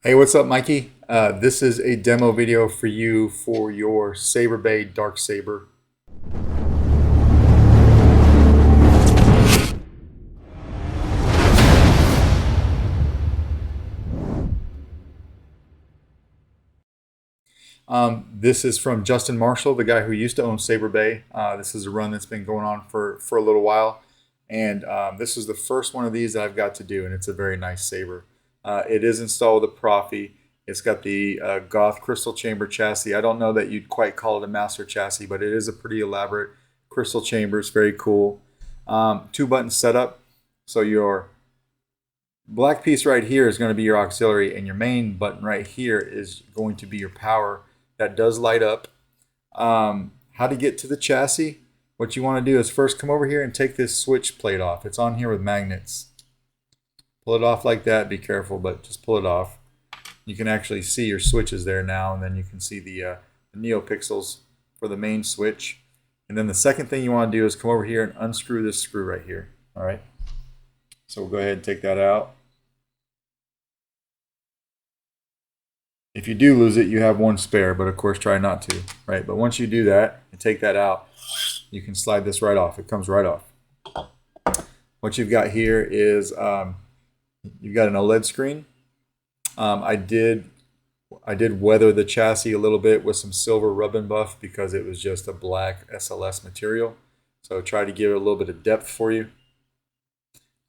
Hey, what's up, Mikey? This is a demo video for you for your Saber Bay Darksaber. This is from Justin Marshall, the guy who used to own Saber Bay. This is a run that's been going on for a little while. And this is the first one of these that I've got to do, and it's a very nice saber. It is installed with a Proffie. It's got the Goth crystal chamber chassis. I don't know that you'd quite call it a master chassis, but it is a pretty elaborate crystal chamber. It's very cool. 2-button setup. So your black piece right here is going to be your auxiliary, and your main button right here is going to be your power. That does light up. How to get to the chassis? What you want to do is first come over here and take this switch plate off. It's on here with magnets. Pull it off like that. Be careful, but just pull it off. You can actually see your switches there now, and then you can see the Neopixels for the main switch. And then the second thing you want to do is come over here and unscrew this screw right here. All right. So we'll go ahead and take that out. If you do lose it, you have one spare, but of course try not to, right? But once you do that and take that out, you can slide this right off. It comes right off. What you've got here is you've got an OLED screen. I did weather the chassis a little bit with some silver rub and buff because it was just a black SLS material. So try to give it a little bit of depth for you.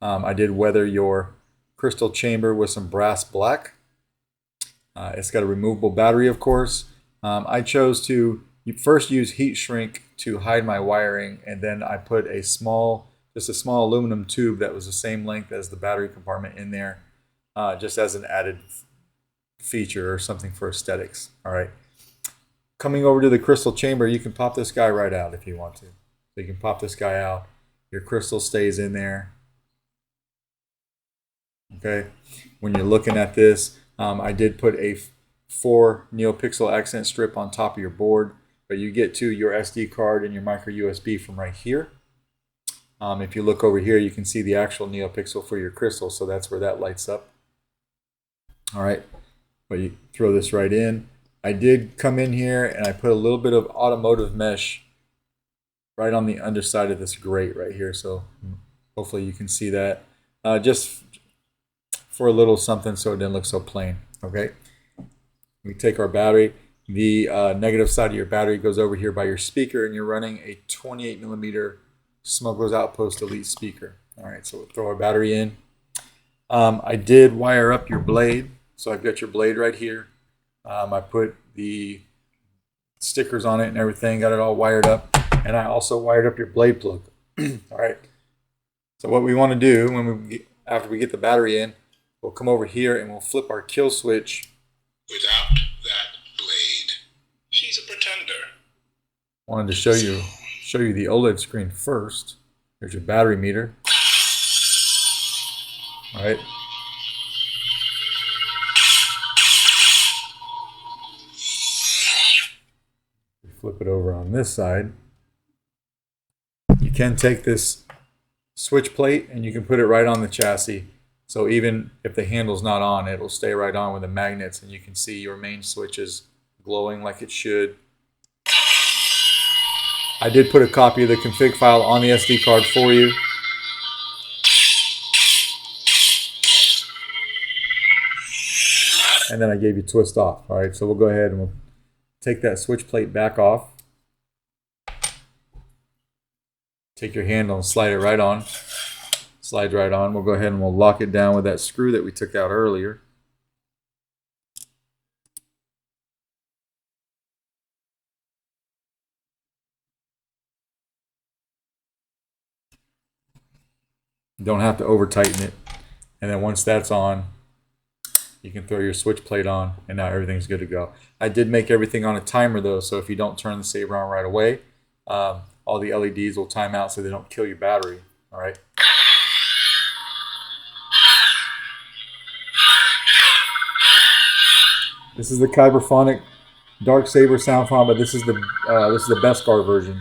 I did weather your crystal chamber with some brass black. It's got a removable battery, of course. I chose to first use heat shrink to hide my wiring, and then I put just a small aluminum tube that was the same length as the battery compartment in there, just as an added feature or something for aesthetics. All right. Coming over to the crystal chamber, you can pop this guy right out if you want to. So you can pop this guy out. Your crystal stays in there. Okay. When you're looking at this, I did put a 4 Neopixel accent strip on top of your board, but you get to your SD card and your micro USB from right here. If you look over here, you can see the actual Neopixel for your crystal, so that's where that lights up. All right, but you throw this right in. I did come in here and I put a little bit of automotive mesh right on the underside of this grate right here, so hopefully you can see that. Just for a little something so it didn't look so plain. Okay, we take our battery. The negative side of your battery goes over here by your speaker, and you're running a 28mm Smuggler's Outpost Elite speaker. All right, so we'll throw our battery in. I did wire up your blade, so I've got your blade right here. I put the stickers on it and everything, got it all wired up, and I also wired up your blade plug. All right, so what we want to do after we get the battery in, we'll come over here and we'll flip our kill switch. Without that blade, she's a pretender. Wanted to show you the OLED screen first. There's your battery meter. All right. We flip it over on this side. You can take this switch plate and you can put it right on the chassis. So even if the handle's not on, it'll stay right on with the magnets, and you can see your main switches glowing like it should. I did put a copy of the config file on the SD card for you. And then I gave you twist off. All right, so we'll go ahead and we'll take that switch plate back off. Take your handle and slide it right on. Slides right on. We'll go ahead and we'll lock it down with that screw that we took out earlier. You don't have to over tighten it. And then once that's on, you can throw your switch plate on, and now everything's good to go. I did make everything on a timer though, so if you don't turn the saber on right away, all the LEDs will time out so they don't kill your battery. All right. This is the Kyberphonic Darksaber sound file, but this is the Beskar version.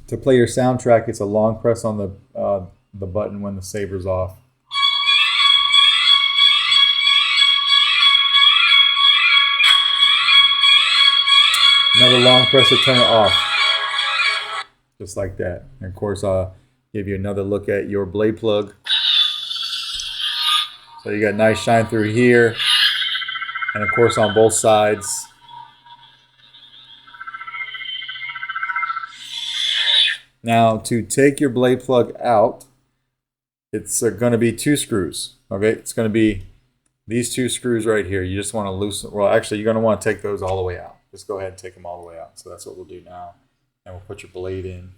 To play your soundtrack, it's a long press on the button when the saber's off. Another long press to turn it off. Just like that. And of course, I'll give you another look at your blade plug. So you got nice shine through here. And of course on both sides. Now to take your blade plug out, it's going to be 2 screws. Okay, it's going to be these 2 screws right here. You just want to loosen, well actually you're going to want to take those all the way out. Just go ahead and take them all the way out. So that's what we'll do now. And we'll put your blade in.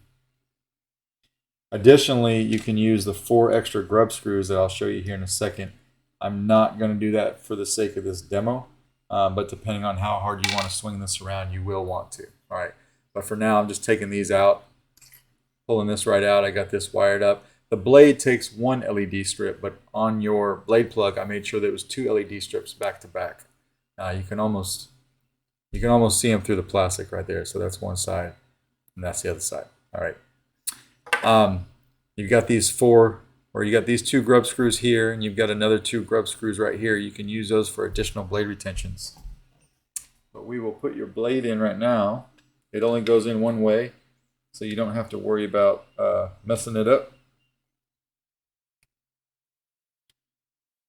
Additionally, you can use the 4 extra grub screws that I'll show you here in a second. I'm not going to do that for the sake of this demo, but depending on how hard you want to swing this around, you will want to. All right, but for now, I'm just taking these out, pulling this right out. I got this wired up. The blade takes 1 LED strip, but on your blade plug, I made sure there was 2 LED strips back to back. You can almost see them through the plastic right there. So that's one side, and that's the other side. All right. You've got these 2 grub screws here, and you've got another 2 grub screws right here. You can use those for additional blade retentions. But we will put your blade in right now. It only goes in one way, so you don't have to worry about messing it up.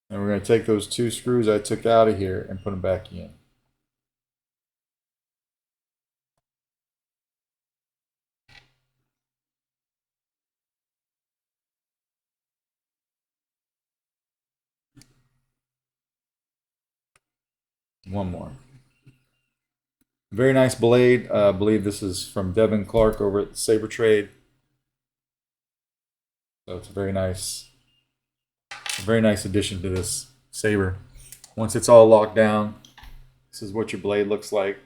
And we're going to take those 2 screws I took out of here and put them back in. One more. Very nice blade. I believe this is from Devin Clark over at Saber Trade. So it's a very nice addition to this saber. Once it's all locked down, this is what your blade looks like.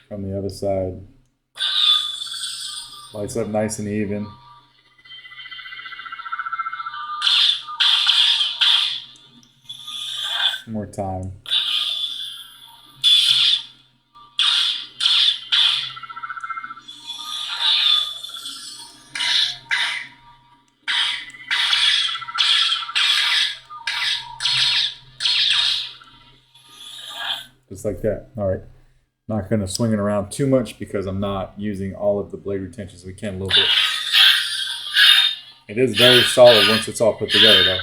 From the other side, lights up nice and even. One more time. Just like that. All right. Not going to swing it around too much because I'm not using all of the blade retentions. We can a little bit. It is very solid once it's all put together though.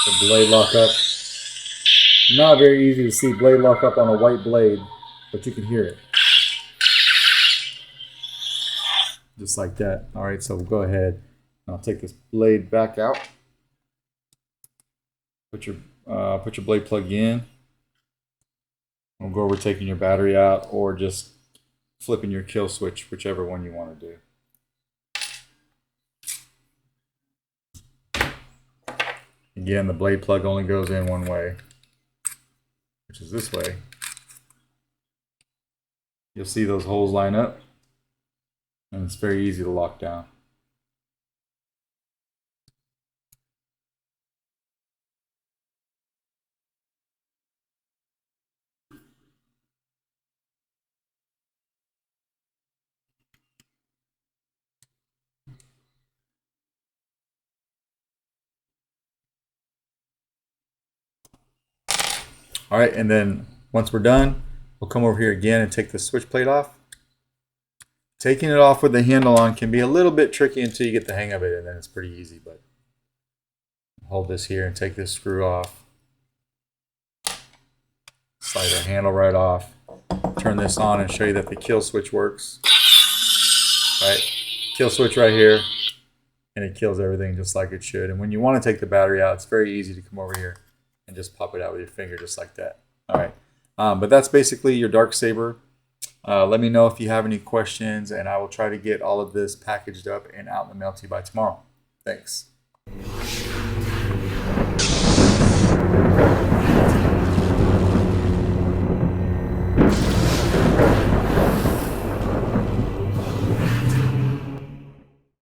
The blade lock up. Not very easy to see blade lock up on a white blade, but you can hear it. Just like that. All right, so we'll go ahead. I'll take this blade back out. Put your blade plug in. We'll go over taking your battery out or just flipping your kill switch, whichever one you want to do. Again, the blade plug only goes in one way, which is this way. You'll see those holes line up, and it's very easy to lock down. All right, and then once we're done, we'll come over here again and take the switch plate off. Taking it off with the handle on can be a little bit tricky until you get the hang of it, and then it's pretty easy. But hold this here and take this screw off. Slide our handle right off. Turn this on and show you that the kill switch works. Right, kill switch right here, and it kills everything just like it should. And when you want to take the battery out, it's very easy to come over here and just pop it out with your finger just like that. All right, but that's basically your Darksaber. Let me know if you have any questions, and I will try to get all of this packaged up and out in the mail to you by tomorrow. Thanks.